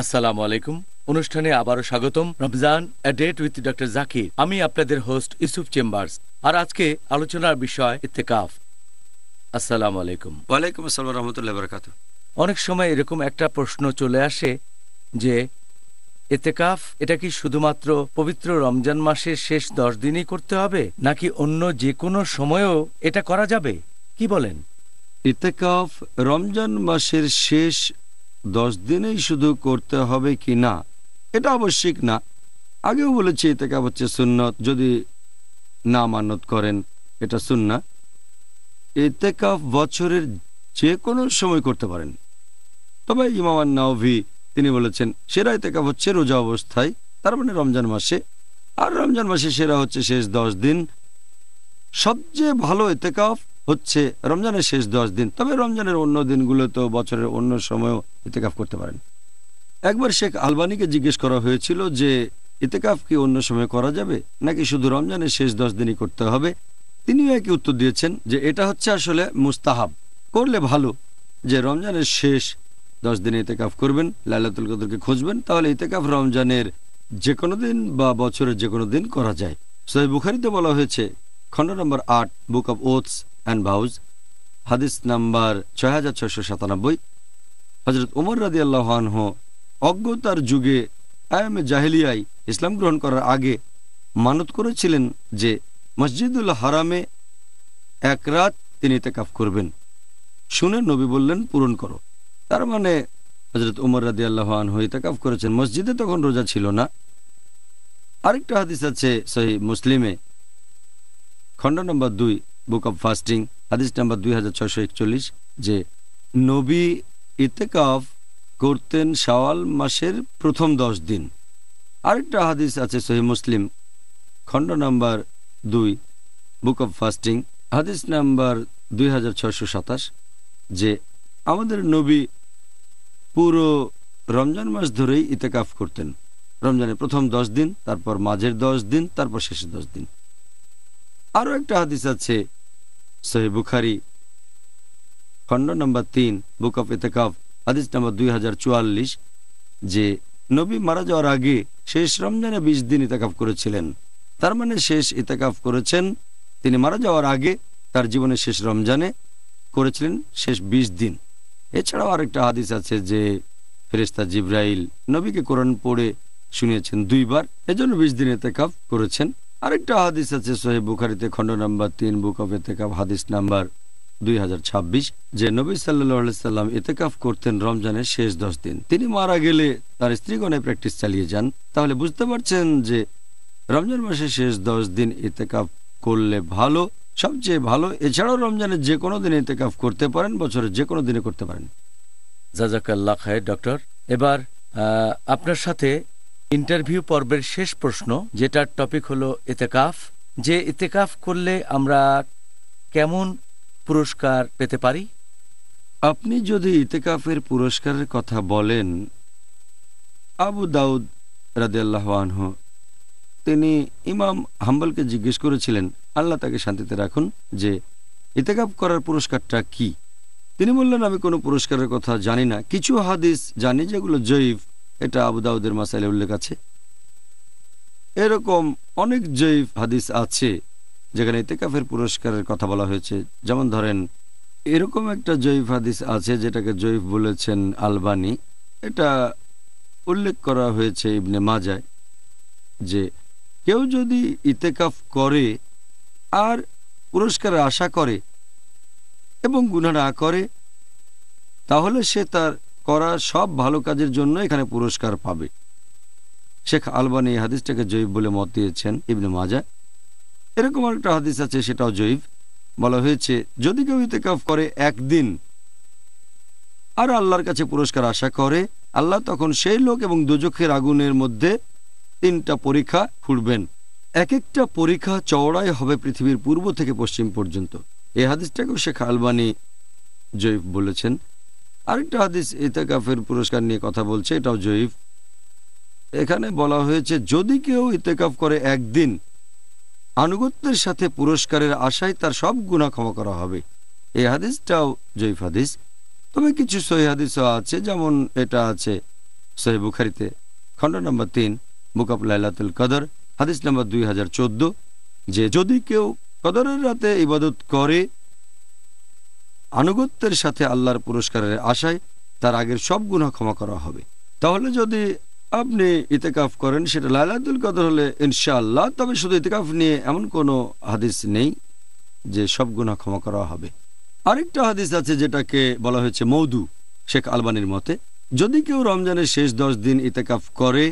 আসসালামু আলাইকুম। অনুষ্ঠানে আবারও স্বাগতম। রমজান এ ডেট উইথ ডক্টর জাকির। আমি আপনাদের হোস্ট ইউসুফ চেম্বার্স। আর আজকে আলোচনার বিষয় ইত্তেকাফ। আসসালামু আলাইকুম। ওয়ালাইকুম আসসালাম রহমতুল্লাহ বরকাত। অনেক সময় এরকম একটা প্রশ্ন চলে আসে যে ইত্তেকাফ এটা কি শুধুমাত্র পবিত্র রমজান মাসের শেষ 10 দিনই করতে হবে, নাকি অন্য যে কোনো সময়েও এটা করা যাবে? কি বলেন? ইতেকাফ রমজান মাসের শেষ 10 দিনেই শুধু করতে হবে কি না, এটা আবশ্যিক না। আগেও বলেছি ইতেকাফ হচ্ছে সুন্নত, যদি না মানত করেন এটা সুন্নাহ। ইতেকাফ বছরের যে কোনো সময় করতে পারেন, তবে ইমাম আন-নাওয়ী তিনি বলেছেন সেরা ইতেকাফ হচ্ছে রোজা অবস্থায়, তার মানে রমজান মাসে। আর রমজান মাসে সেরা হচ্ছে শেষ 10 দিন। সবচেয়ে ভালো ইতেকাফ হচ্ছে রমজানের শেষ 10 দিন, তবে রমজানের অন্য দিনগুলো তো বছরের অন্য সময়ও ইতেকাফ করতে পারেন। একবার শেখ আলবানীকে জিজ্ঞেস করা হয়েছিল যে ইতেকাফ কি অন্য সময় করা যাবে নাকি শুধু রমজানের শেষ 10 দিনই করতে হবে। তিনিও একই উত্তর দিয়েছেন যে এটা হচ্ছে আসলে মুস্তাহাব, করলে ভালো। যে রমজানের শেষ 10 দিনে ইতেকাফ করবেন, লাইলাতুল কদরকে খুঁজবেন, তাহলে ইতেকাফ রমজানের যে কোনো দিন বা বছরের যে কোনো দিন করা যায়। সহিহ বুখারীতে বলা হয়েছে, খণ্ড নম্বর 8, বুক অব ওথস অ্যান্ড ভাউজ, হাদিস নাম্বার 6697, হযরত ওমর রাদিয়াল্লাহু আনহু অজ্ঞতার যুগে আয়ামে জাহেলিয়ায় ইসলাম গ্রহণ করার আগে মানত করেছিলেন যে মসজিদুল হারামে 1 রাত তিনি ইতেকাফ করবেন। শুনে নবী বললেন, পূরণ করো। তার মানে হযরত ওমর রাদিয়াল্লাহু আনহু ইতেকাফ করেছেন। মসজিদে তখন রোজা ছিল না। আরেকটা হাদিস আছে সহিহ মুসলিমে, খণ্ড নম্বর 2, বুক অব ফাস্টিং, হাদিস নাম্বার 2641, যে নবী ইতেকাফ করতেন শাওয়াল মাসের প্রথম 10 দিন। আরেকটা হাদিস আছে সহিহ মুসলিম, খণ্ড নাম্বার 2, বুক অব ফাস্টিং, হাদিস নাম্বার 2627, যে আমাদের নবী পুরো রমজান মাস ধরেই ইতেকাফ করতেন। রমজানের প্রথম 10 দিন, তারপর মাঝের 10 দিন, তারপর শেষের 10 দিন। আরও একটা হাদিস আছে সহিহ বুখারী, খণ্ড নম্বর 3, বুক অফ ইতেকাফ, হাদিস নম্বর 2044, যে নবী মারা যাওয়ার আগে শেষ রমজানে 20 দিন ইতেকাফ করেছিলেন। তার মানে শেষ ইতেকাফ করেছেন তিনি মারা যাওয়ার আগে, তার জীবনের শেষ রমজানে করেছিলেন শেষ 20 দিন। এছাড়াও আরেকটা হাদিস আছে যে ফেরেশতা জিবরাইল নবীকে কোরআন পড়ে শুনিয়েছেন 2 বার, এজন্য 20 দিন ইতেকাফ করেছেন। আরেকটা হাদিস আছে সহিহ বুখারীতে, খণ্ড নম্বর 3, বুক অফ ইতেকাফ, হাদিস নাম্বার 2026, যে নবী সাল্লাল্লাহু আলাইহি সাল্লাম ইতেকাফ করতেন রমজানের শেষ 10 দিন। তিনি মারা গেলে তার স্ত্রীগণ এই প্র্যাকটিস চালিয়ে যান। তাহলে বুঝতে পারছেন যে রমজান মাসের শেষ 10 দিন ইতেকাফ করলে ভালো, সবচেয়ে ভালো। এছাড়াও রমজানের যে কোনো দিনে ইতেকাফ করতে পারেন, বছরের যে কোনো দিনে করতে পারেন। জাযাকাল্লাহ খায়ের ডক্টর। এবার আপনার সাথে ইন্টারভিউ পর্বের শেষ প্রশ্ন, যেটার টপিক হলো ইতেকাফ। যে ইতেকাফ করলে আমরা কেমন পুরস্কার পেতে পারি? আপনি যদি ইতেকাফের পুরস্কারের কথা বলেন, আবু দাউদ রাদিয়াল্লাহু আনহু তিনি ইমাম হাম্বলকে জিজ্ঞেস করেছিলেন, আল্লাহ তাকে শান্তিতে রাখুন, যে ইতেকাফ করার পুরস্কারটা কি। তিনি বললেন, আমি কোনো পুরস্কারের কথা জানি না, কিছু হাদিস জানি যেগুলো জয়ীফ। এটা আবু দাউদের মাসাইলে উল্লেখ আছে। এরকম অনেক জয়ীফ হাদিস আছে যেখানে ইতেকাফের পুরস্কারের কথা বলা হয়েছে। যেমন ধরেন, এরকম একটা জয়ীফ হাদিস আছে যেটাকে জয়ীফ বলেছেন আলবানী। এটা উল্লেখ করা হয়েছে ইবনে মাজায়, যে কেউ যদি ইতেকাফ করে আর পুরস্কারের আশা করে এবং গুনাহ না করে, তাহলে সে তার করা সব ভালো কাজের জন্য এখানে পুরস্কার পাবে। শেখ আলবানী এই হাদিসটাকে জয়ীফ বলে মত দিয়েছেন ইবনে মাজা। এরকম একটা হাদিস আছে, সেটাও জয়ীফ। বলা হয়েছে, যদি কেউ ইতেকাফ করে 1 দিন আর আল্লাহর কাছে পুরস্কার আশা করে, আল্লাহ তখন সেই লোক এবং দোজখের আগুনের মধ্যে 3টা পরীক্ষা ছুড়বেন। এক একটা পরীক্ষা চওড়াই হবে পৃথিবীর পূর্ব থেকে পশ্চিম পর্যন্ত। এই হাদিসটাকেও শেখ আলবানী জয়ীফ বলেছেন। আরেকটা হাদিস ইতেকাফের পুরস্কার নিয়ে কথা বলছে, এটাও জয়ীফ। এখানে বলা হয়েছে, যদি কেউ ইতেকাফ করে 1 দিন, আনুগত্যের সাথে পুরস্কারের আশায় তার সব গুনাহ ক্ষমা করা হবে। এই হাদিসটাও জয়ীফ হাদিস। তবে কিছু সহিহ হাদিসও আছে, যেমন এটা আছে সহিহ বুখারীতে খণ্ড নম্বর 3 বুক অফ লাইলাতুল কদর হাদিস নম্বর 2014, যে যদি কেউ কদরের রাতে ইবাদত করে আনুগত্যের সাথে আল্লাহর পুরস্কারের আশায়, তার আগের সব গুনাহ ক্ষমা করা হবে। তাহলে যদি আপনি ইতিকাফ করেন সেটা লাইলাতুল কদর হলে ইনশাআল্লাহ, তবে শুধু ইতিকাফ নিয়ে এমন কোনো হাদিস নেই যে সব গুনাহ ক্ষমা করা হবে। আরেকটা হাদিস আছে যেটাকে বলা হয়েছে মৌদু, শেখ আলবানির মতে যদি কেউ রমজানের শেষ 10 দিন ইতিকাফ করে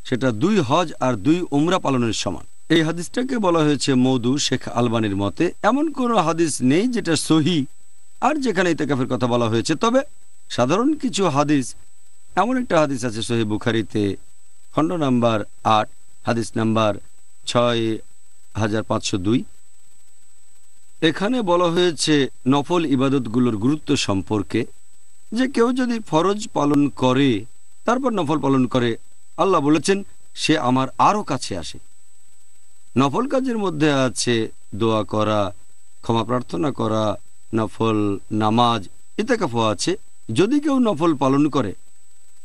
সেটা 2 হজ আর 2 উমরা পালনের সমান। এই হাদিসটাকে বলা হয়েছে মৌদু শেখ আলবানির মতে। এমন কোনো হাদিস নেই যেটা সহিহ আর যেখানে ইতিকাফের কথা বলা হয়েছে, তবে সাধারণ কিছু হাদিস, এমন একটা হাদিস আছে সহিহ বুখারীতে খণ্ড নাম্বার 8 হাদিস নাম্বার 6502। এখানে বলা হয়েছে নফল ইবাদতগুলোর গুরুত্ব সম্পর্কে, যে কেউ যদি ফরজ পালন করে তারপর নফল পালন করে, আল্লাহ বলেছেন সে আমার আরও কাছে আসে। নফল কাজের মধ্যে আছে দোয়া করা, ক্ষমা প্রার্থনা করা, নফল নামাজ, ইতিকাফও আছে। যদি কেউ নফল পালন করে,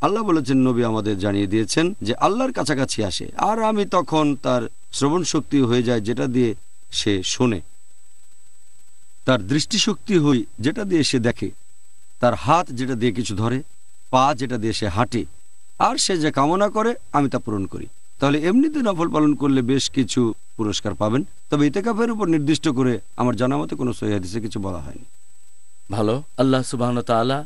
আল্লাহ বলেছেন, নবী আমাদের জানিয়ে দিয়েছেন যে আল্লাহর কাছাকাছি আসে, আর আমি তখন তার শ্রবণ শক্তি হয়ে যায় যেটা দিয়ে সে শোনে, তার দৃষ্টিশক্তি হই যেটা দিয়ে সে দেখে, তার হাত যেটা দিয়ে কিছু ধরে, পা যেটা দিয়ে সে হাঁটে, আর সে যে কামনা করে আমি তা পূরণ করি। তাহলে এমনিতে নফল পালন করলে বেশ কিছু পুরস্কার পাবেন, তবে ইতিকাফের উপর নির্দিষ্ট করে আমার জানা মতে কোনো সহিহ হাদিসে কিছু বলা হয়নি। ভালো। আল্লাহ সুবহানাহু ওয়া তাআলা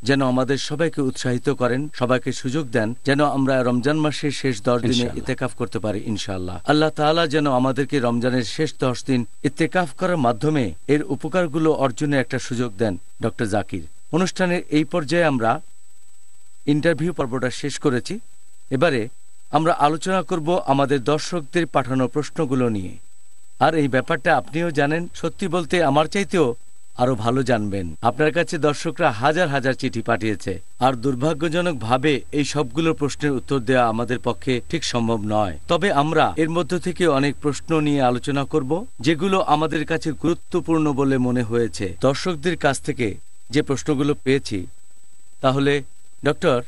যেন আমাদের সবাইকে উৎসাহিত করেন, সবাইকে সুযোগ দেন যেন আমরা রমজান মাসের শেষ 10 দিনে ইতিকাফ করতে পারি ইনশাআল্লাহ। আল্লাহ তাআলা যেন আমাদেরকে রমজানের শেষ 10 দিন ইতিকাফ করার মাধ্যমে এর উপকারগুলো অর্জনের একটা সুযোগ দেন। ডক্টর জাকির, অনুষ্ঠানের এই পর্যায়ে আমরা ইন্টারভিউ পর্বটা শেষ করেছি। এবারে আমরা আলোচনা করব আমাদের দর্শকদের পাঠানো প্রশ্নগুলো নিয়ে। আর এই ব্যাপারটা আপনিও জানেন, সত্যি বলতে আমার চাইতেও আরো ভালো জানবেন। আপনার কাছে দর্শকরা হাজার হাজার চিঠি পাঠিয়েছে, আর দুর্ভাগ্যজনকভাবে এই সবগুলো প্রশ্নের উত্তর দেওয়া আমাদের পক্ষে ঠিক সম্ভব নয়। তবে আমরা এর মধ্য থেকে অনেক প্রশ্ন নিয়ে আলোচনা করব যেগুলো আমাদের কাছে গুরুত্বপূর্ণ বলে মনে হয়েছে দর্শকদের কাছ থেকে যে প্রশ্নগুলো পেয়েছি। তাহলে ডক্টর,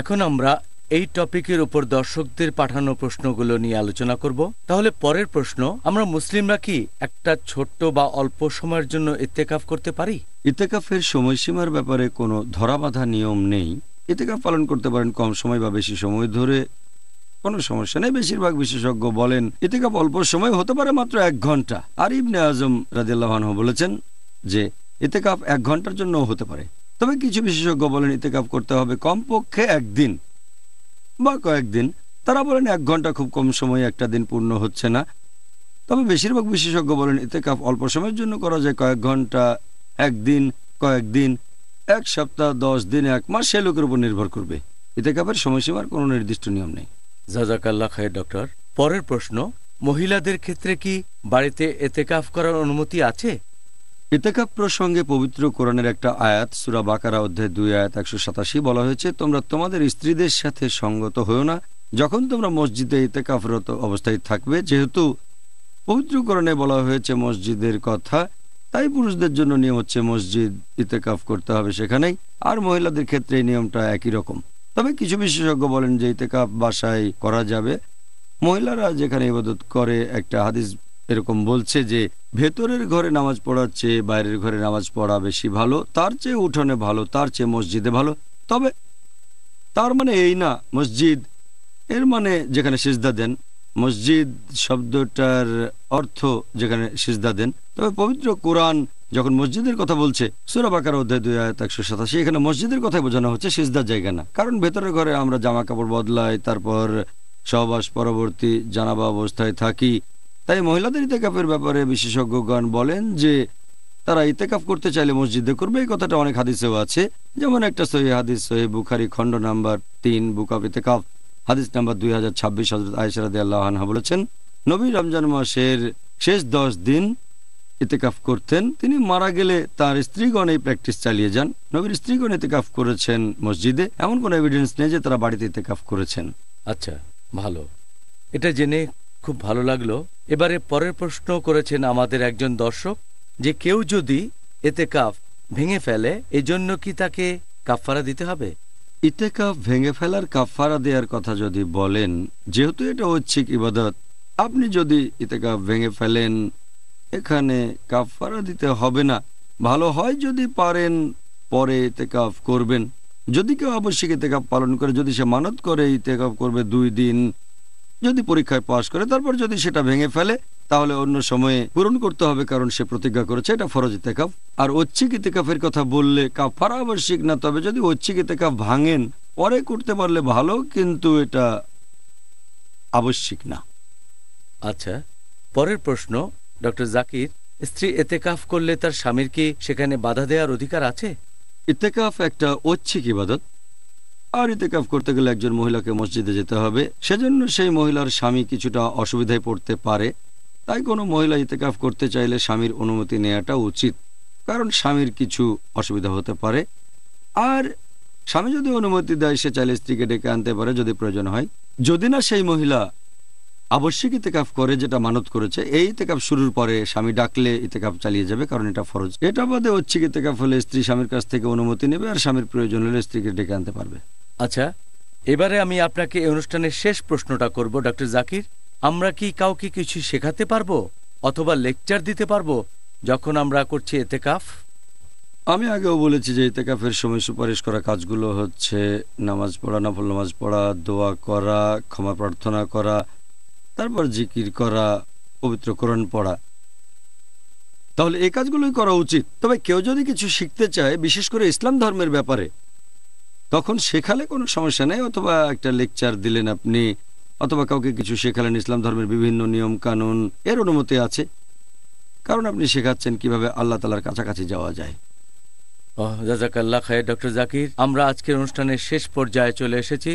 এখন আমরা এই টপিকের উপর দর্শকদের পাঠানো প্রশ্নগুলো নিয়ে আলোচনা করব। তাহলে পরের প্রশ্ন, আমরা মুসলিমরা কি একটা ছোট্ট বা অল্প সময়ের জন্য ইতিকাফ করতে পারি? ইতিকাফের সময়সীমার ব্যাপারে কোনো ধরাবাঁধা নিয়ম নেই। ইতিকাফ পালন করতে পারেন কম সময় বা বেশি সময় ধরে, কোনো সমস্যা নেই। বেশিরভাগ বিশেষজ্ঞ বলেন ইতিকাফ অল্প সময় হতে পারে, মাত্র 1 ঘন্টা। আর ইবনে আজম রাদিয়াল্লাহু আনহু বলেছেন যে ইতিকাফ 1 ঘন্টার জন্য হতে পারে। তবে কিছু বিশেষজ্ঞ বলেন ইতিকাফ করতে হবে কমপক্ষে 1 দিন বা কয়েকদিন। তারা বলেন 1 ঘন্টা খুব কম সময়ে, একটা দিন পূর্ণ হচ্ছে না। তবে বেশিরভাগ বিশেষজ্ঞ বলেন ইতিকাফ অল্প সময়ের জন্য করা যায়, কয়েক ঘন্টা, 1 দিন, কয়েকদিন, 1 সপ্তাহ, 10 দিন, 1 মাস, সে লোকের উপর নির্ভর করবে। ইতিকাফের সময়সীমার কোনো নির্দিষ্ট নিয়ম নেই। জাযাকাল্লাহ খায়ের ডক্টর। পরের প্রশ্ন, মহিলাদের ক্ষেত্রে কি বাড়িতে ইতিকাফ করার অনুমতি আছে? ইতিকাফ প্রসঙ্গে পবিত্র কোরআনের একটা আয়াত, সূরা বাকারা অধ্যায় 2 আয়াত 187 বলা হয়েছে, তোমরা তোমাদের স্ত্রীদের সাথে সঙ্গত হও না যখন তোমরা মসজিদে ইতিকাফরত অবস্থায় থাকবে। যেহেতু পবিত্র কোরআনে বলা হয়েছে মসজিদের কথা, তাই পুরুষদের জন্য নিয়ম হচ্ছে মসজিদ ইতিকাফ করতে হবে সেখানেই, আর মহিলাদের ক্ষেত্রে এই নিয়মটা একই রকম। তবে কিছু বিশেষজ্ঞ বলেন যে ইতিকাফ বাসায় করা যাবে। মহিলারা যেখানে ইবাদত করে, একটা হাদিস এরকম বলছে যে ভেতরের ঘরে নামাজ পড়ার চেয়ে বাইরের ঘরে নামাজ পড়া বেশি ভালো, তার চেয়ে উঠোনে ভালো, তার চেয়ে মসজিদে ভালো। তবে তার মানে এই না মসজিদ এর মানে যেখানে সিজদা দেন। মসজিদ শব্দটার অর্থ যেখানে সিজদা দেন। তবে পবিত্র কোরআন যখন মসজিদের কথা বলছে, সূরা বাকারা অধ্যায় 2 আয়াত 187, এখানে মসজিদের কথাই বোঝানো হচ্ছে, সিজদার জায়গা না। কারণ ভেতরের ঘরে আমরা জামা কাপড় বদলাই, তারপর সহবাস পরবর্তী জানাবা অবস্থায় থাকি। তাই মহিলাদের ইতিকাফের ব্যাপারে বিশেষজ্ঞগণ বলেন যে তারা ইতিকাফ করতে চাইলে মসজিদে করবে। এই কথাটা অনেক হাদিসেও আছে, যেমন একটা সহিহ হাদিস, সহিহ বুখারী খণ্ড নাম্বার 3 বুক অফ ইতিকাফ হাদিস নাম্বার 2026, হযরত আয়েশা রাদিয়াল্লাহু আনহা বলেছেন, নবী রমজান মাসের শেষ 10 দিন ইতিকাফ করতেন। তিনি মারা গেলে তার স্ত্রীগণ এই প্র্যাকটিস চালিয়ে যান। নবীর স্ত্রীগণ ইতিকাফ করেছেন মসজিদে, এমন কোনো এভিডেন্স নেই যে তারা বাড়িতে ইতিকাফ করেছেন। আচ্ছা, ভালো, এটা জেনে খুব ভালো লাগলো। এবারে পরের প্রশ্ন করেছেন আমাদের একজন দর্শক, যে কেউ যদি ইতিকাফ ভেঙে ফেলে এজন্য কি তাকে কাফারা দিতে হবে? ইতেকাফ ভেঙে ফেলার কাফারা দেওয়ার কথা যদি বলেন, যেহেতু এটা ঐচ্ছিক ইবাদত, আপনি যদি ইতেকাফ ভেঙে ফেলেন এখানে কাফারা দিতে হবে না। ভালো হয় যদি পারেন পরে ইতেকাফ করবেন। যদি কেউ আবশ্যিক ইতেকাফ পালন করে, যদি সে মানত করে ইতেকাফ করবে 2 দিন, যদি পরীক্ষায় পাশ করে, তারপর যদি সেটা ভেঙে ফেলে তাহলে অন্য সময়ে পূরণ করতে হবে, কারণ সে প্রতিজ্ঞা করেছে এটা ফরজ ইতেকাফ। আর ঐচ্ছিক ইতেকাফের কথা বললে কাফারা আবশ্যিক না, তবে যদি ঐচ্ছিক ইতেকাফ ভাঙেন পরে করতে পারলে ভালো, কিন্তু এটা আবশ্যিক না। আচ্ছা, পরের প্রশ্ন ডক্টর জাকির, স্ত্রী এতেকাফ করলে তার স্বামীর কি সেখানে বাধা দেওয়ার অধিকার আছে? ইতেকাফ একটা ঐচ্ছিক ইবাদত, আর ইতেকাফ করতে গেলে একজন মহিলাকে মসজিদে যেতে হবে, সেজন্য সেই মহিলার স্বামী কিছুটা অসুবিধায় পড়তে পারে। তাই কোনো মহিলা ইতেকাফ করতে চাইলে স্বামীর অনুমতি নেওয়াটা উচিত, কারণ স্বামীর কিছু অসুবিধা হতে পারে। আর স্বামী যদি অনুমতি দেয়, সে চাইলে স্ত্রীকে ডেকে আনতে পারে যদি প্রয়োজন হয়। যদি না সেই মহিলা আবশ্যিক ইতেকাফ করে, যেটা মানত করেছে, এই ইতেকাফ শুরুর পরে স্বামী ডাকলে ইতেকাফ চালিয়ে যাবে, কারণ এটা ফরজ। এটা বাদে ঐচ্ছিক ইতেকাফ হলে স্ত্রী স্বামীর কাছ থেকে অনুমতি নেবে, আর স্বামীর প্রয়োজন হলে স্ত্রীকে ডেকে আনতে পারবে। আচ্ছা, এবারে আমি আপনাকে এই অনুষ্ঠানের শেষ প্রশ্নটা করব ডক্টর জাকির। আমরা কি কাউকে কিছু শেখাতে পারবো অথবা লেকচার দিতে পারবো যখন আমরা করছি এতেকাফ? আমি আগেও বলেছি যে ইতেকাফের সময় সুপারিশ করা কাজগুলো হচ্ছে নামাজ পড়া, নফল নামাজ পড়া, দোয়া করা, ক্ষমা প্রার্থনা করা, তারপর জিকির করা, পবিত্র কোরআন পড়া। তাহলে এই কাজগুলোই করা উচিত। তবে কেউ যদি কিছু শিখতে চায়, বিশেষ করে ইসলাম ধর্মের ব্যাপারে, তখন শেখালে কোনো সমস্যা নেই। অথবা একটা লেকচার দিলেন আপনি, অথবা কাউকে কিছু শেখালেন ইসলাম ধর্মের বিভিন্ন নিয়ম কানুন, এর অনুমতি আছে, কারণ আপনি শেখাচ্ছেন কিভাবে আল্লাহ তাআলার কাছাকাছি যাওয়া যায়। জাযাকাল্লাহ খায়ের ডক্টর জাকির, আমরা আজকের অনুষ্ঠানের শেষ পর্যায়ে চলে এসেছি।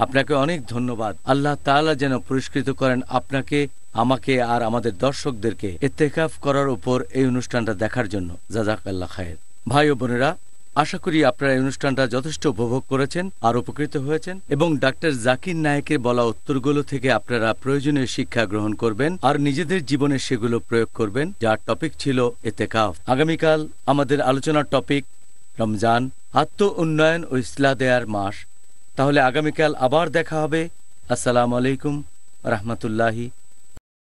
আপনাকে অনেক ধন্যবাদ। আল্লাহ তাআলা যেন পুরস্কৃত করেন আপনাকে, আমাকে আর আমাদের দর্শকদেরকে ইতেকাফ করার উপর এই অনুষ্ঠানটা দেখার জন্য। জাযাকাল্লাহ খায়ের। ভাই ও বোনেরা, আশা করি আপনারা এই অনুষ্ঠানটা যথেষ্ট উপভোগ করেছেন আর উপকৃত হয়েছেন, এবং ডাক্তার জাকির নায়েকের বলা উত্তরগুলো থেকে আপনারা প্রয়োজনীয় শিক্ষা গ্রহণ করবেন আর নিজেদের জীবনে সেগুলো প্রয়োগ করবেন, যার টপিক ছিল ইতেকাফ। আগামীকাল আমাদের আলোচনার টপিক রমজান, আত্ম উন্নয়ন ও ইসলাহ দেয়ার মাস। তাহলে আগামীকাল আবার দেখা হবে। আসসালামু আলাইকুম রাহমাতুল্লাহি